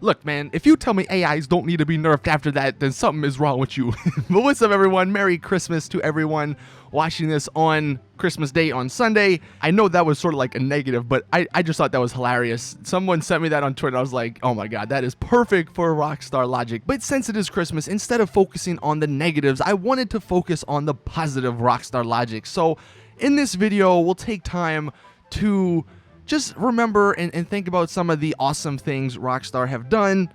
Look, man, if you tell me AIs don't need to be nerfed after that, then something is wrong with you. But what's up, everyone? Merry Christmas to everyone watching this on Christmas Day on Sunday. I know that was sort of like a negative, but I just thought that was hilarious. Someone sent me that on Twitter. I was like, oh my god, that is perfect for Rockstar logic. But since it is Christmas, instead of focusing on the negatives, I wanted to focus on the positive Rockstar logic. So in this video, we'll take time to just remember and think about some of the awesome things Rockstar have done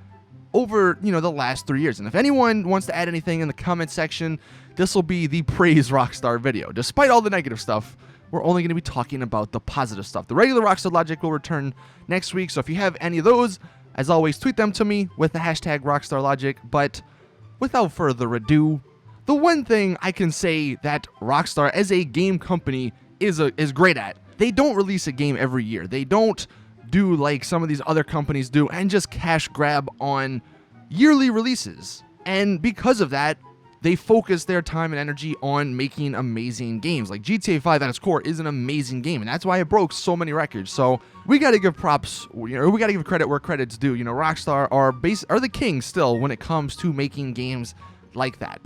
over, the last 3 years. And if anyone wants to add anything in the comment section, this will be the praise Rockstar video. Despite all the negative stuff, we're only going to be talking about the positive stuff. The regular Rockstar logic will return next week, so if you have any of those, as always, tweet them to me with the hashtag Rockstar Logic. But without further ado, the one thing I can say that Rockstar as a game company is great at, they don't release a game every year. They don't do like some of these other companies do and just cash grab on yearly releases. And because of that, they focus their time and energy on making amazing games. Like GTA 5 at its core is an amazing game, and that's why it broke so many records. So we got to give props, we got to give credit where credit's due. Rockstar are the king still when it comes to making games like that.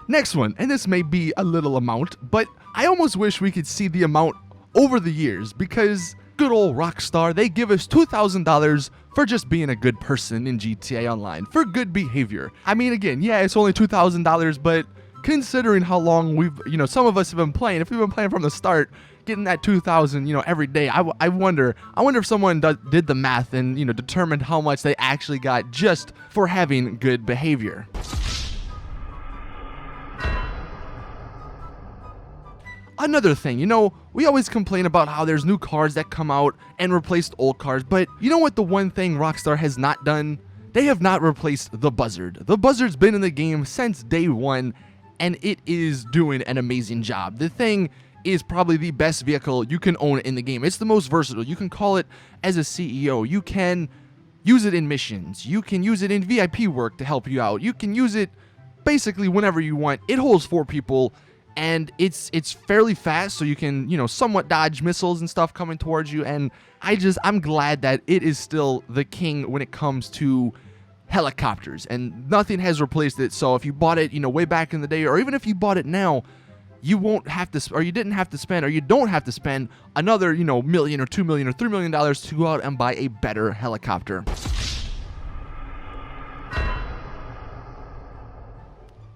Next one, and this may be a little amount, but I almost wish we could see the amount over the years, because good old Rockstar, they give us $2,000 for just being a good person in GTA Online, for good behavior. I mean, again, yeah, it's only $2,000, but considering how long we've, some of us have been playing, if we've been playing from the start, getting that 2,000, every day, I wonder if someone did the math and, determined how much they actually got just for having good behavior. Another thing, we always complain about how there's new cars that come out and replaced old cars, but you know what the one thing Rockstar has not done? They have not replaced the Buzzard. The Buzzard's been in the game since day one, and it is doing an amazing job. The thing is probably the best vehicle you can own in the game. It's the most versatile. You can call it as a CEO. You can use it in missions. You can use it in VIP work to help you out. You can use it basically whenever you want. It holds 4 people. And it's fairly fast, so you can, somewhat dodge missiles and stuff coming towards you. And I'm glad that it is still the king when it comes to helicopters. And nothing has replaced it. So if you bought it, way back in the day, or even if you bought it now, you won't have to, or you didn't have to spend, or you don't have to spend another, million or $2 million or $3 million to go out and buy a better helicopter.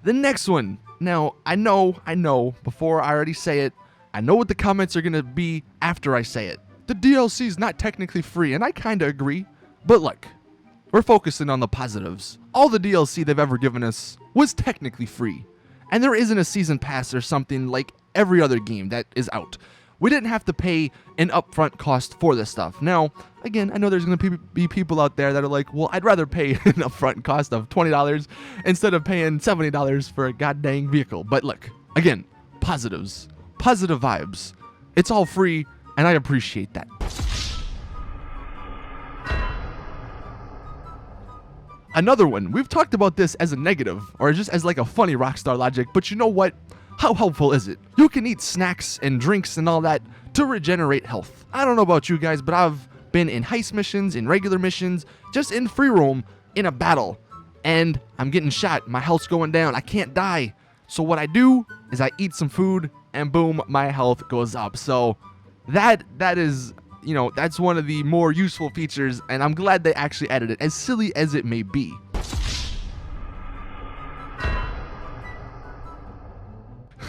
The next one. Now, I know, before I already say it, I know what the comments are going to be after I say it. The DLC is not technically free, and I kind of agree. But look, we're focusing on the positives. All the DLC they've ever given us was technically free. And there isn't a season pass or something like every other game that is out. We didn't have to pay an upfront cost for this stuff. Now, again, I know there's going to be people out there that are like, well, I'd rather pay an upfront cost of $20 instead of paying $70 for a goddamn vehicle. But look, again, positives, positive vibes. It's all free, and I appreciate that. Another one, we've talked about this as a negative, or just as like a funny Rockstar logic, but you know what? How helpful is it? You can eat snacks and drinks and all that to regenerate health. I don't know about you guys, but I've been in heist missions, in regular missions, just in free roam, in a battle, and I'm getting shot. My health's going down. I can't die. So what I do is I eat some food, and boom, my health goes up. So that is, that's one of the more useful features, and I'm glad they actually added it, as silly as it may be.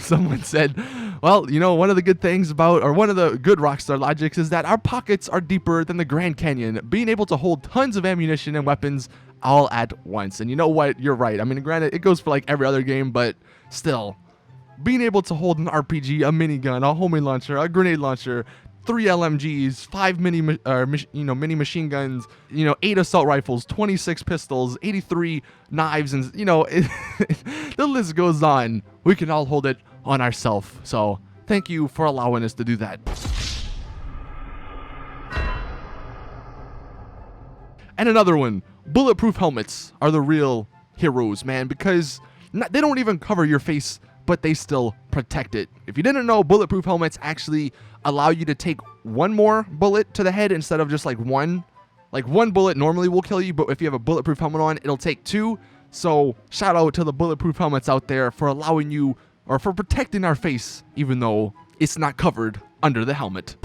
Someone said, well, one of the good things about, or one of the good Rockstar logics is that our pockets are deeper than the Grand Canyon, being able to hold tons of ammunition and weapons all at once. And you know what? You're right. I mean, granted, it goes for like every other game, but still, being able to hold an RPG, a minigun, a homing launcher, a grenade launcher, 3 LMGs, 5 mini machine guns, 8 assault rifles, 26 pistols, 83 knives, and the list goes on. We can all hold it on ourselves. So thank you for allowing us to do that. And another one, bulletproof helmets are the real heroes, man, because they don't even cover your face but they still protect it. If you didn't know, bulletproof helmets actually allow you to take one more bullet to the head instead of just like one. Like one bullet normally will kill you, but if you have a bulletproof helmet on, it'll take two. So shout out to the bulletproof helmets out there for allowing you, or for protecting our face, even though it's not covered under the helmet.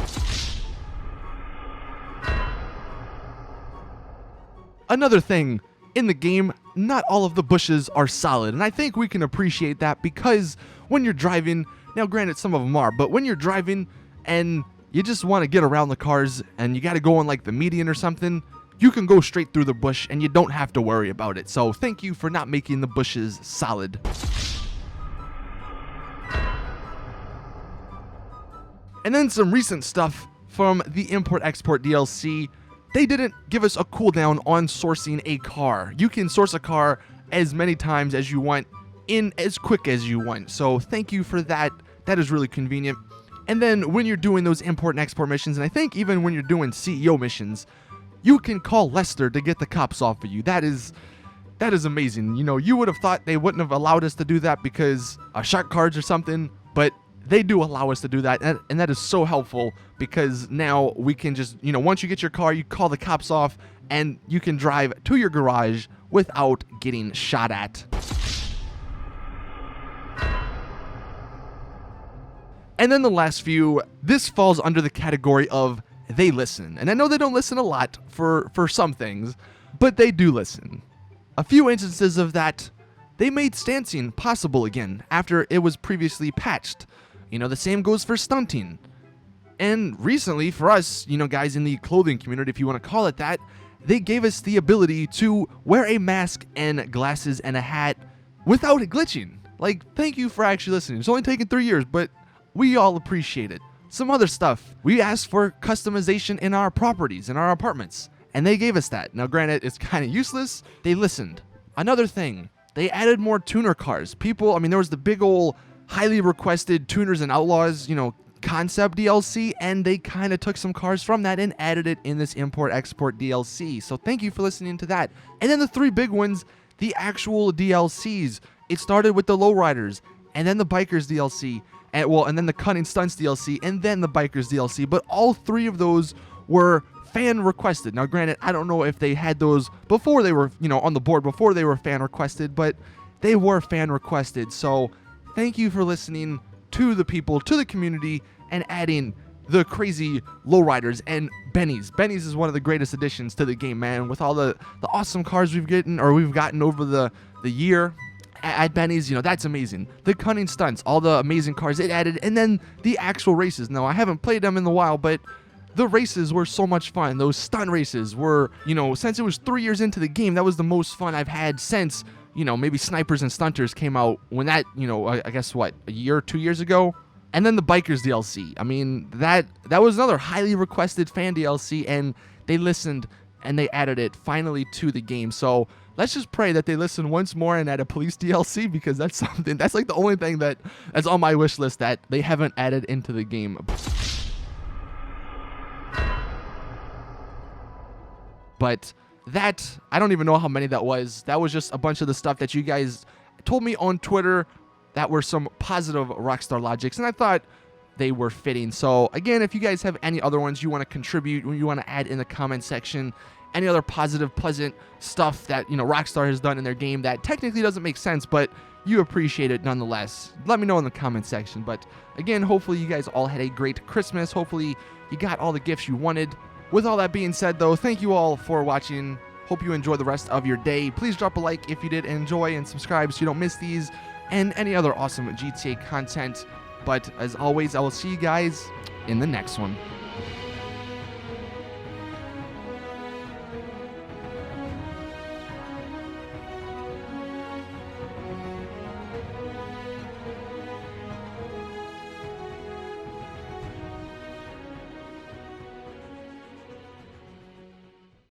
Another thing, in the game, not all of the bushes are solid, and I think we can appreciate that because when you're driving, now granted some of them are, but when you're driving and you just want to get around the cars and you got to go on like the median or something, you can go straight through the bush and you don't have to worry about it. So thank you for not making the bushes solid. And then some recent stuff from the Import-Export DLC. They didn't give us a cooldown on sourcing a car. You can source a car as many times as you want in as quick as you want. So thank you for that. That is really convenient. And then when you're doing those import and export missions, and I think even when you're doing CEO missions, you can call Lester to get the cops off of you. That is amazing. You know, you would have thought they wouldn't have allowed us to do that because of shark cards or something, but they do allow us to do that, and that is so helpful because now we can just, you know, once you get your car, you call the cops off and you can drive to your garage without getting shot at. And then the last few, this falls under the category of they listen. And I know they don't listen a lot for some things, but they do listen. A few instances of that, they made stancing possible again after it was previously patched. You know, the same goes for stunting. And recently, for us, you know, guys in the clothing community, if you want to call it that, they gave us the ability to wear a mask and glasses and a hat without it glitching. Like, thank you for actually listening. It's only taken 3 years, but we all appreciate it. Some other stuff. We asked for customization in our properties, in our apartments, and they gave us that. Now, granted, it's kind of useless. They listened. Another thing, they added more tuner cars. People, I mean, there was the big old highly requested Tuners and Outlaws, you know, concept DLC, and they kind of took some cars from that and added it in this Import-Export DLC. So thank you for listening to that. And then the three big ones, the actual DLCs. It started with the Lowriders, and then the Bikers DLC, and then the Cunning Stunts DLC, and then the Bikers DLC. But all three of those were fan requested. Now, granted, I don't know if they had those before they were, you know, on the board before they were fan requested, but they were fan requested. So thank you for listening to the people, to the community, and adding the crazy Lowriders and Bennies. Bennies is one of the greatest additions to the game, man. With all the awesome cars we've gotten over the year at Bennies, you know, that's amazing. The Cunning Stunts, all the amazing cars it added, and then the actual races. Now, I haven't played them in a while, but the races were so much fun. Those stunt races were, you know, since it was 3 years into the game, that was the most fun I've had since, you know, maybe Snipers and Stunters came out when that, you know, I guess what, a year or 2 years ago? And then the Bikers DLC. I mean, that was another highly requested fan DLC, and they listened and they added it finally to the game. So let's just pray that they listen once more and add a police DLC, because that's something, that's like the only thing that's on my wish list that they haven't added into the game. But that, I don't even know how many that was. That was just a bunch of the stuff that you guys told me on Twitter that were some positive Rockstar logics, and I thought they were fitting. So again, if you guys have any other ones you want to contribute, you want to add in the comment section, any other positive, pleasant stuff that, you know, Rockstar has done in their game that technically doesn't make sense, but you appreciate it nonetheless, let me know in the comment section. But again, hopefully you guys all had a great Christmas. Hopefully you got all the gifts you wanted. With all that being said, though, thank you all for watching. Hope you enjoy the rest of your day. Please drop a like if you did enjoy, and subscribe so you don't miss these and any other awesome GTA content. But as always, I will see you guys in the next one.